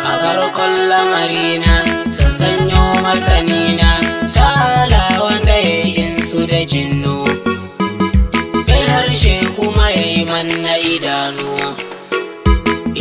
a farkon lamarina zan sanyo masanina ta'ala wanda ya yi su da jinnu, mai harshe kuma ya yi manna idanu.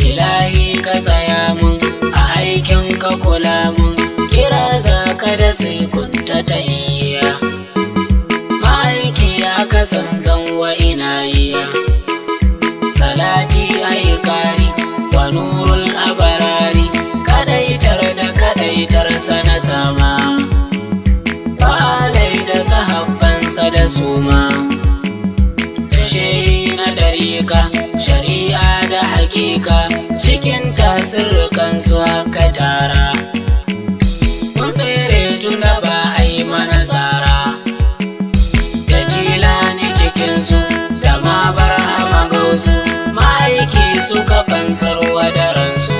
Ilahi ka tsaya mun a aikin ka kula mun, kira za ka da sai kunta ta iya, ma'aiki aka san zan wa ina iya. Salati ayi kari wa nurul abarari, kadaitar da kadaitar sana sama, falai da sahabbansa da suma, da shehi na dariƙa shari'a da hakika, cikin tasirkan su aka tara. Mun tsere tunda ba a yi mana tsara, da jilani cikinsu da ma barhama gausu, ma'aiki suka fansarwa da ransu.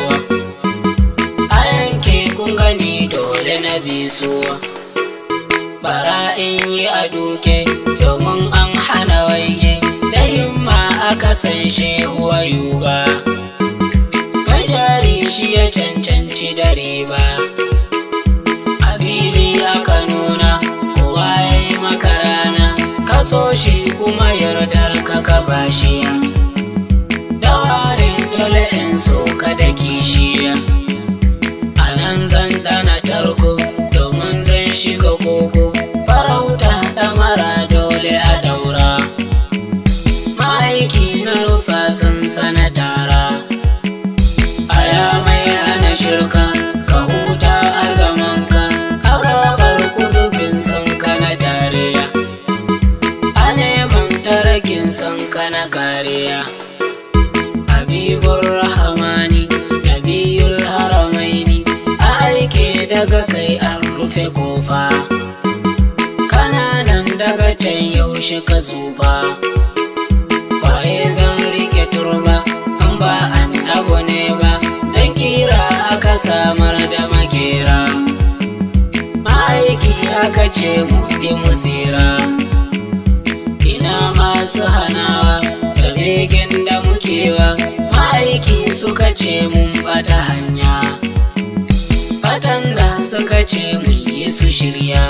A yanke kun gani dole na bi su, bara in yi a duke domin an hana waige, da himma aka san shehu Ayuba, majari shi ya cancanci da riba. A fili aka nuna kowa ya yi maka rana, ka so shi kuma yardar ka bashi, da ware dole in so ka da kishiya. A nan zan dana tarko domin zan shiga koko, farauta ɗamara dole a daura, ma'aiki na rufa sun sana tara. Aya mai hana shirka ka huta a zamanka, a gabar kudubin son ka na tariya, a neman tarakin son ka na kariya. Habibur Rahmani Nabiyul Haramaini, a aike daga kai an rufe kofa, kananan daga can yaushe ka tsufa. Waye zan rike turba an ba annabu ne ba, dan kira aka samar da makera, ma'aiki aka ce mu bi mu tsira. Ina masu hanawa da begen da mukewa, ma'aiki suka ce mun bata hanya, fatan da suka ce mun yi su shirya.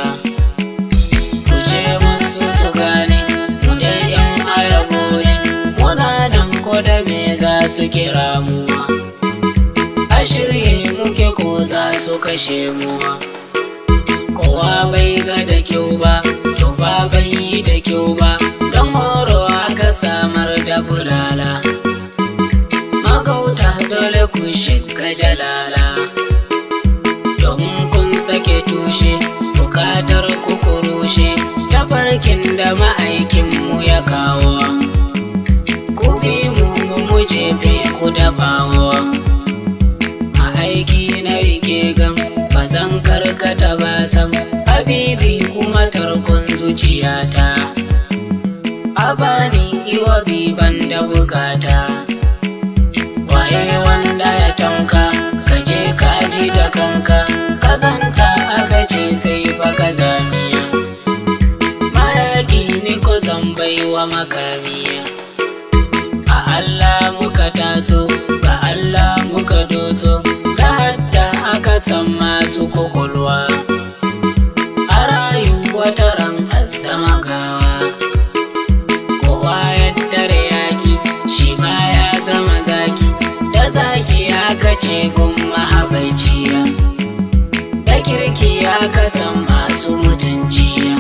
Ku ce musu su gane mu dai yan ayabo ne, muna nan ko da me za su kira mu, a shirye muke ko za su kashe mu. Kowa bai ga da kyau ba to fa bai yi da kyau ba, don horo aka samar da bulala, magauta dole ku shiga jalala. Don kun sake tushe bukatar ku kurushe, tafarkin da ma'aikinmu ya kawo, ku bi mu mu jefe ku da bawo. Ma'aiki na rike gam ba zan karkata ba sam, habibi kuma tarkon zuciyata, a bani iwa biban da bukata. Waye wanda ya tanka kaje kaji da kanka, kazanta aka ce sai fa kazamiya, mayaki ni ko zan baiwa makamiya. A Allah muka taso ga Allah muka doso, da hadda aka san masu kokolwa, a rayu wata ran azzama gawa. Kowa ya tare yaki shi ma ya zama zaki, da zaki aka ce gun mahabaiciya, da kirki aka san masu mutunciya.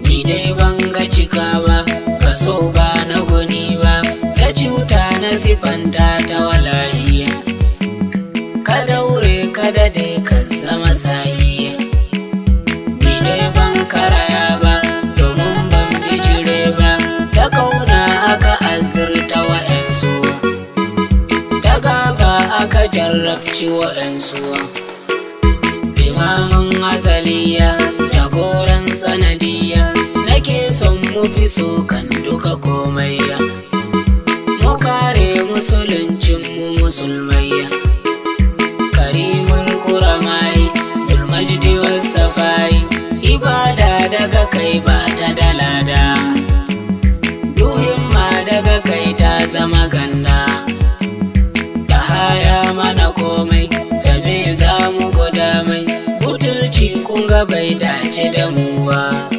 Ni dai ban ga cika ba, kaso ba na goni ba, da cuta na sifanta ta walahiya, ka daure kada dai ka zama sahiya. Ni dai ban karaya ba domin ban bijire ba, da kauna aka azurta wa'yansu, da gaba aka jarrabci wa'yansu. Imamin azaliya jagoran sanadiya, nake son mu fi so kan duka komai, mu kare musuluncin mu musulmai. Karimul kuramai zulmajdi was safai, ibada daga kai ba ta dalada, duhimma daga kai ta zama ganda, da haya mana komai dace da mu ba,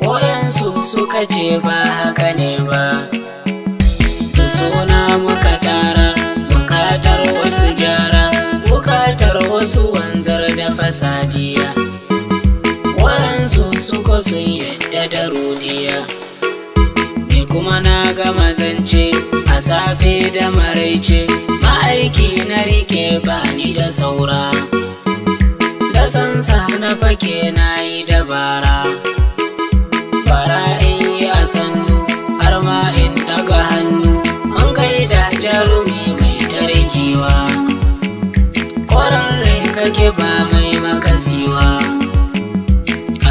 waɗansu suka ce ba haka ne ba. Da suna muka tara, bukatar wasu gyara, bukatar wasu wanzar da fasadiya. Waɗansu suka sun yadda da rudiya, ni kuma na gama zance a safe da maraice. Ma'aiki na rike bani da saura, da sansa na fake na yi dabara. Bara in yi a sannu har ma in daga hannu, mun gaida jarumi mai targewa. Ƙwararre kake ba mai makasiwa,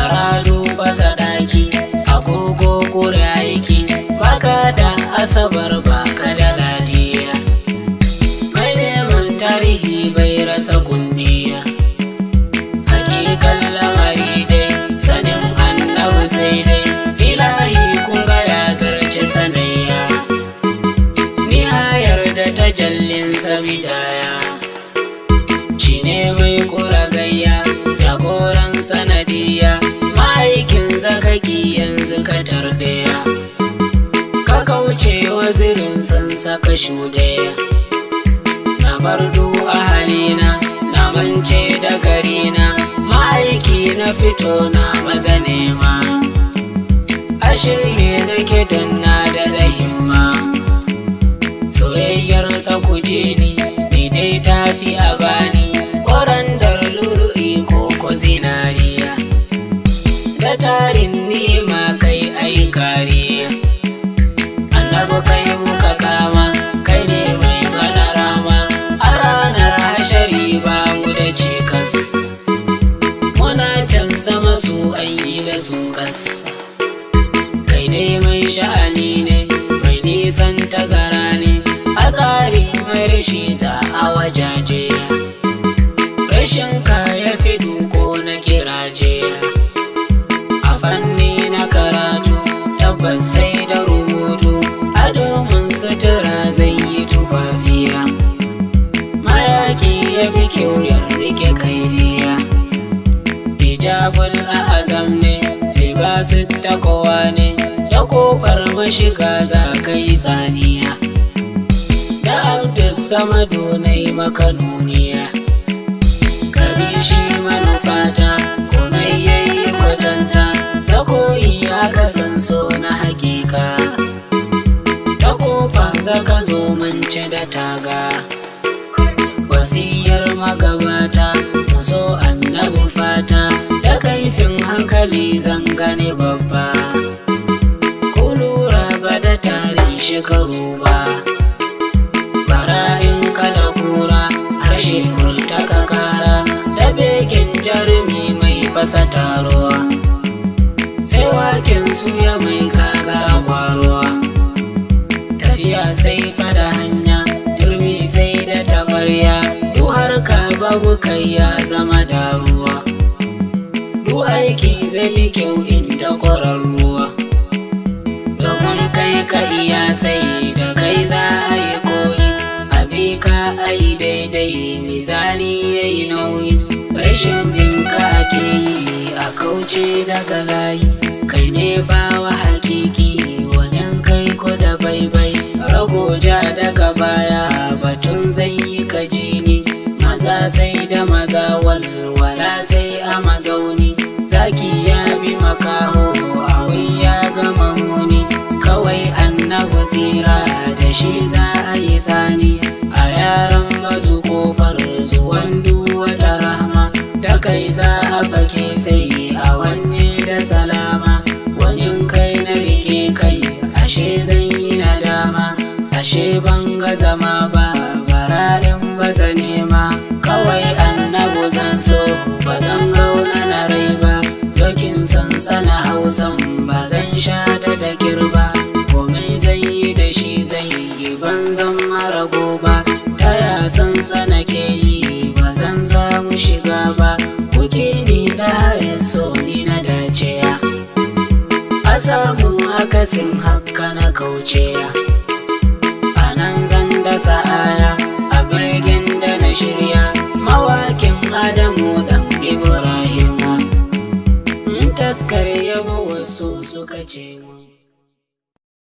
aradu basa ɗaki agogo kure aiki. Baka da asabar baka da ladiya, mai neman tarihi bai rasa kundiya. Hakikan lamari dai sanin annabi sai dai, ilahi kun ga ya zarce sanayya. Nihayar da tajallin sabidaya, shi ne mai ƙuragayya jagoran sanadiya. Ma'aikin zakaki yanzu ka tardaya, ka kauce wazirin san saka shuɗaya. Na bar du ahalina na mance da garina, ma'aiki na fito na maza nema. A shirye nake don na da himma, soyayyarsa ku je ni dai tafi a bani. Ƙwarandar lulu'i ko zinariya, da tarin ni'ima kai ai kariya. Annabi kai muka kama, kai ne mai mana rama. A ranar hashari ba mu da cikas, muna can sama su an yi da su kas. Kai dai mai sha'ani ne, mai nisan tazara ne, a tsari mai rashi za a wajaje. Rashin ka ya fi duko na kiraje, a fanni na karatu tabbas sai da rubutu. A domin sutura zai yi tufafiya, mayaki ya fi kyau ya rike kaifiya. Hijabul a'azam ne, libasin takowa ne, da kofar mashiga za ka yi tsaniya. Da abdus sama donai maka nuniya, kabi shi manufata komai yayi kwatanta. Da koyi aka san so na hakika, ta kofa zaka zo mance da taga. Wasiyar magabata mu so annabi fata, da kaifin hankali zan gane babba. Ku lura ba da tarin shekaru ba, bara'in kala kura harshe furtaka kara. Da begen jarumi mai fasa taruwa, sai waken suya mai gagara kwaruwa. Tafiya sai fada hanya, turmi sai da tabarya. Duk harka babu kai ya zama daruwa, duk aiki zai yi kyau inda ƙwararruwa. Domin kai ka iya sai da kai za a yi koyi, abi ka a yi daidai mizani ya yi nauyi. Rashin binka ake yi a kauce daga layi, kai ne bawa hakiki wajen kai ko da baibai. Ragoja daga baya batun zai yi kajini, maza sai da maza walwala sai a mazauni. Zaki ya bi makaho a wai ya gama muni, kawai annabi tsira da shi za a yi sani. A yaran bazu kofar zuwan wata rahama, da kai za a fake sai a wanne da salama. Wani kai na rike kai ashe zan yi nadama, ashe ban ga zama ba bara'in baza nema. Kawai annabi zan so ba zan raunana rai ba, dokin sansana hausan ba zan sha da kirba. Komai zai yi da shi zai yi banzan marago ba, ta ya sansana ke yi ba zan samu shiga ba. Kuke ni da so ni na dace ya, a samu akasin haka na kauce ya. Anan zan dasa aya a birgin da na shirya, mawakin Adamu dan Ibrahima. taskar yabo wasu suka ce